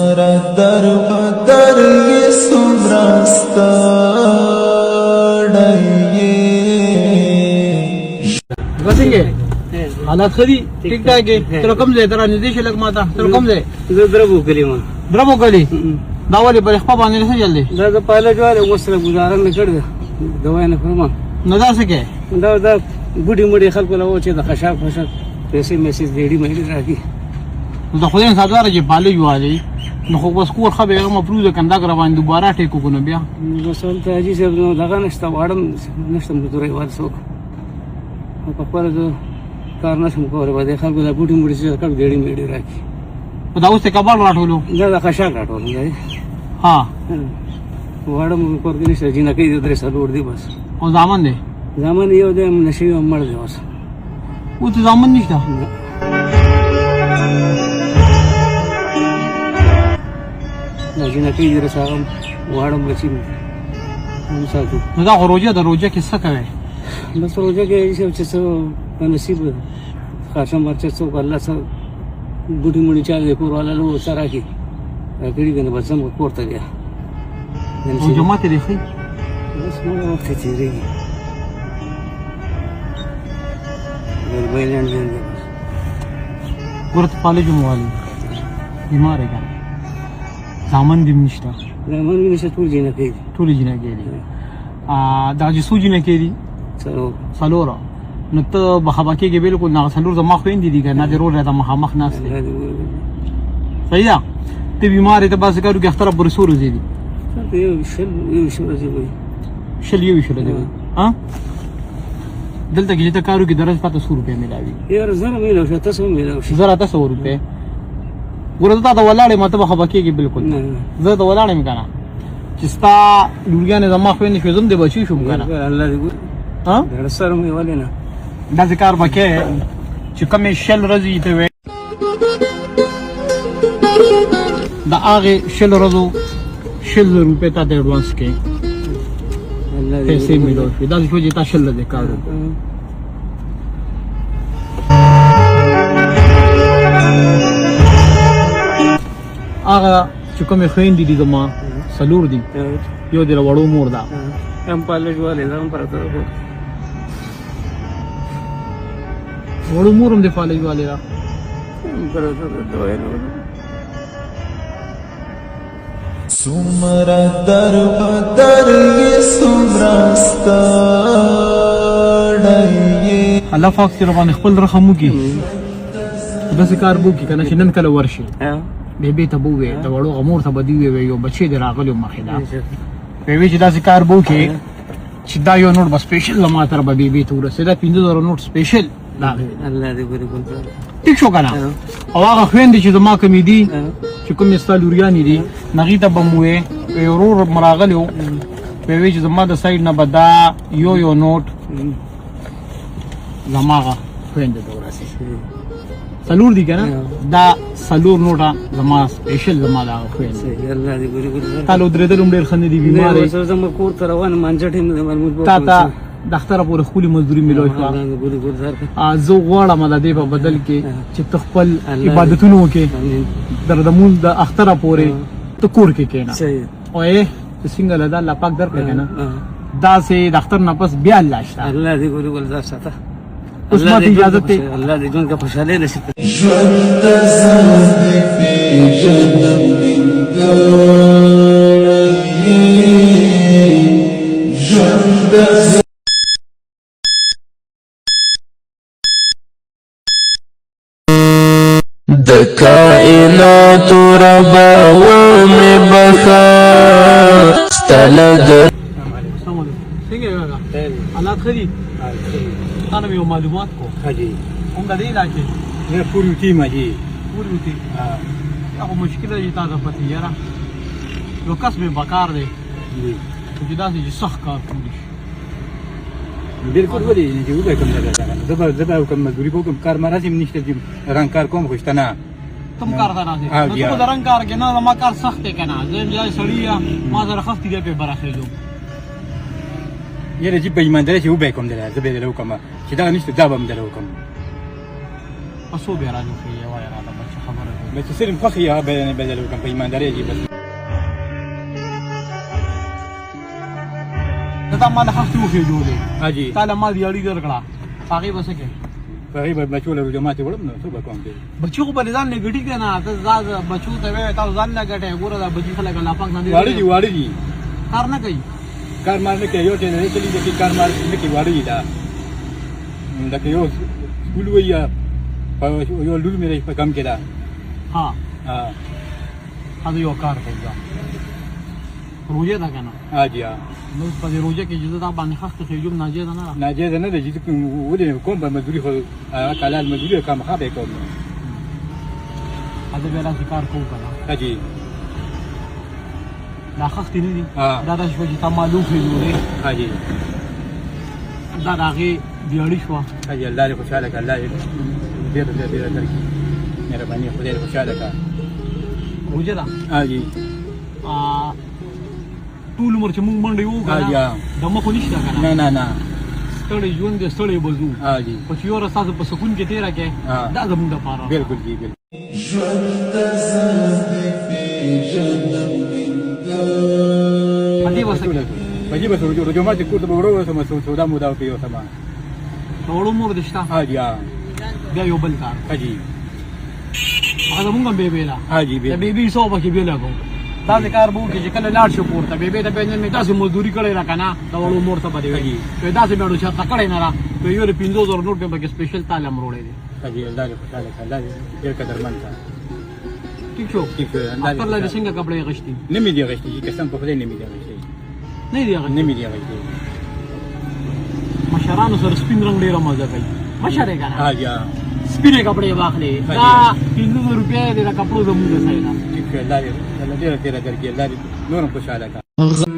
سمرا در بدر یہ سمرستا बसेंगे हालात खरी ठीक ठाक आहे तुला कम जाय तर निर्देश लग माता तुला कम जाय द्रबो कली मग द्रबो कली दावाले पर खपा बांधले से जल्दी दादा पहले जो है वो सब गुजारा में कर दवाई ने फरमा नजर से के दादा बूढ़ी मुड़ी खल को वो चीज खशा खशा पैसे मैसेज देड़ी में राखी तो खुद इंसान द्वारा जे पाले जो आ जाई न खो बस को खबे मफरूज कंदा करवान दोबारा टेको को न बिया वसल ताजी से लगा नष्टा वाडम नष्टा मुतरे वाद सो पर जो कारण हमको और बाद खल को बूढ़ी मुड़ी से कर देड़ी में राखी तो उसे कबाड़ राठोलो दादा खशा राठोलो जाए हां वाडम को दिन से जिना कई दरे सलोड़ दी बस और जामन दे zaman iyo de nasiib mar jawas वो तो जामन नहीं था lajina kay dira sa akam waram bacim sa tu ना दा रोजा किस्सा करे बस रोजा के सब चीज नसीब खासा मरचे सो अल्लाह सब बुढ़ी मुड़ी चाल देखो वाला लो सारा की कड़ी गने बसम कोरता गया वो जमात देखी बस मैं वक्त थी रे बैलेंस देंगे गुरत पाले जो वाली बीमार है क्या जामन दिम निष्ठा zaman ini satu jina kay टोली जिना गेली दाजी सूजिना केली so सलोरा नत बखबा के गेबेल को ना सलोर जमा खोइन दी का ना जरूर रहता महा मखनास सही है ते बीमार है तो बस करू के अख्तर बरसूर जेदी शलियो विशल दे हां دلته کې ته کارو کې درس پته 100 روپے ملاوي यार जरा मिलो शता सो मिलो زرا ته 100 روپے ورته تا ولاړې مته خبا کېږي بالکل زه ته ولاړې مکنه چې ستا لورګانې زما خو نه شوزم دی بچی شوم کنه الله دې ها ډېر سره مې ولې نه دا ذکر وکې چې کوم شل رزي ته وې دا هغه شل رزو شل روپے ته ایڈوانس کې الله دې پیسې ملو شي دا چې تا شل دې کارو هغه چې کومې خويندې دي زما سلور دي یو د وړو مور دا هم پاله جوړه زم پرته وړو مور هم د فالج والے دا سمرا در بدر یہ سمرستا الله پاک سره باندې خپل رحم وکي بس کار بو کی کنه چې نن کله ورشي به به ته بوې د وړو امور ته بدی وي یو بچی د راغلو مخې دا به وی چې دا کار بو کی چې دا یو نوٹ بس سپیشل لما تر به به ته ورسېدا 5000 نوٹ سپیشل دا الله دې ګوري ګل ټیک شو کنه او هغه خويندې چې زما کمی دي چې کوم استالوریانی دي نغې ته بموي ورور مراغلو به وی چې زما د سایډ نه بدا یو نوٹ زماغه خويندې ته ورسې سلور دي کنه دا سلور نوټه زما سپیشل زما دا خويندې الله دې ګوري ګل تعالو درې دلم ډېر خنې دي بیمار زه زم کور تر روان مانځټې مرموز تا دختر پورې خولي مزدوري ملوي شو الله ګوري ګل زار زه غواړم د دې په بدل کې چې تخپل عبادتونو کې دردمون د اختر پورې ته کور کې کېنا صحیح او څنګه لدا الله پاک درکړي کنه دا سه دختر نه پس بیا الله شته الله دې ګوري ګل زار ساته عثمان اجازه ته الله دې جون کا خوشاله نصیب ژوند زاد فی جنم ژوند د کائنات رب و می بخا ستلګ څنګه راغلا حالات خري انا یو معلومات کو حاجی هم د دې علاقې نه پوری ټیم حاجی پوری وتی هغه مشکل دی تاسو پته یاره یو کس به بکار دی چې دا چې سخت کار کوي بالکل ولې چې وګورئ کوم ځای زبر کوم مزدوري کوم کار مراسم نشته چې رنگ کار کوم خوشتنه تم کار دا نه دي نو ته درنګ کار کې نه ما کار سخت دی کنه زه بیا سړی ما زره خفت دی په برخه جو یره چې په ایمانداري چې وبې کوم درا زبر له کوم چې دا نشته دا به هم درو کوم اسو بیا راځو خو یې وای را دا بچ خبره چې صرف خوښي هغه بدل وکړم په ایماندارۍ کې بس. ته ما له خښتې وخېږولې حاجي تا له ما دیاړي درکړه هغې به څه کوې په هغې به بچو له روژه ماتې وړم نو څه به کوم دی. بچي خو به دې ځان نه ګټي که نه ته بچو ته وایې تاسو ځان نه ګټئ ګوره دا بچي خلک الله پاک نه واړه دي کار نه کوي کار مار نه کوي. یو ټی نه تللی چې کار مار نه کوي واړه دي دا لکه یو سکول وایي یو لور مې په کم کې ده. ها ها دا یو کار کوي دا روژه ده که نه حاجي نو په دې روژه کې چې زه دا باندې خښته خېږم ناجیزه نه ده ناجیزه نه ده چې ولې کوم به مزدوري خو هغه کلال مزدوري خامخا به یې کوم هلته بیا داسې کار کوو که نه حاجي دا خښتې نه دي ها. دا داسې شوه چې تا ما لوښې حاجي دا د هغې دیاړي شوه حاجي الله دې خوشحاله کړه الله دې ډېره درکړي مهرباني خدای دې خوشحاله کړه روژه ده حاجي ټول عمر چې مونږ منډې وو که حاجي نه دمه خو نشته که نه نه ستړی ژوند دی ستړی به ځو حاجي خو چې یو ورځ تاسو په سکون کې تېره کړې دا زمونږ دپاره بالکل جی بالکل ژوند زادي في جنم په دې به څه کوې په دې به روژه ماتې کور ته به وړو وسم سودا مودا وکړي یو سما د وړو مور دې شته حاجي بیا یو بل کار حاجي هغه زمونږ هم بیبی ده حاجي د بیبي څو پکې بېله کوو داسې کار به وکړي چې کله لاړ شو کور ته بیبی ته به مې داسې مزدوري کړې ده که نه د وړو مور ته به دې وایي چې داسې مې اړو چېرته کړی نه ده نو یو د 50,000 نوټ مې پکې سپېشل تاله مروړی دی حاجي الله دې خوشحاله کړه الله دې ډېر قدرمن کړه ټیک شو ٹھیک ہے اختر له دې څنګه کپړې اغوښتي نه مې دی غشتي قسم په خدای نه مې دی غشتي نه دي اغوښتي نه مې دی غشتي مشرانو سره سپین رنګ ډېره مزه کوي مشر یې که نه حاجي سپینې کپړې واخلې دا 500 روپۍ دې د کپړو زموږ د ځای نه ٹھیک ہے الله دې ډېر درکړي الله دې نورم خوشحاله کړه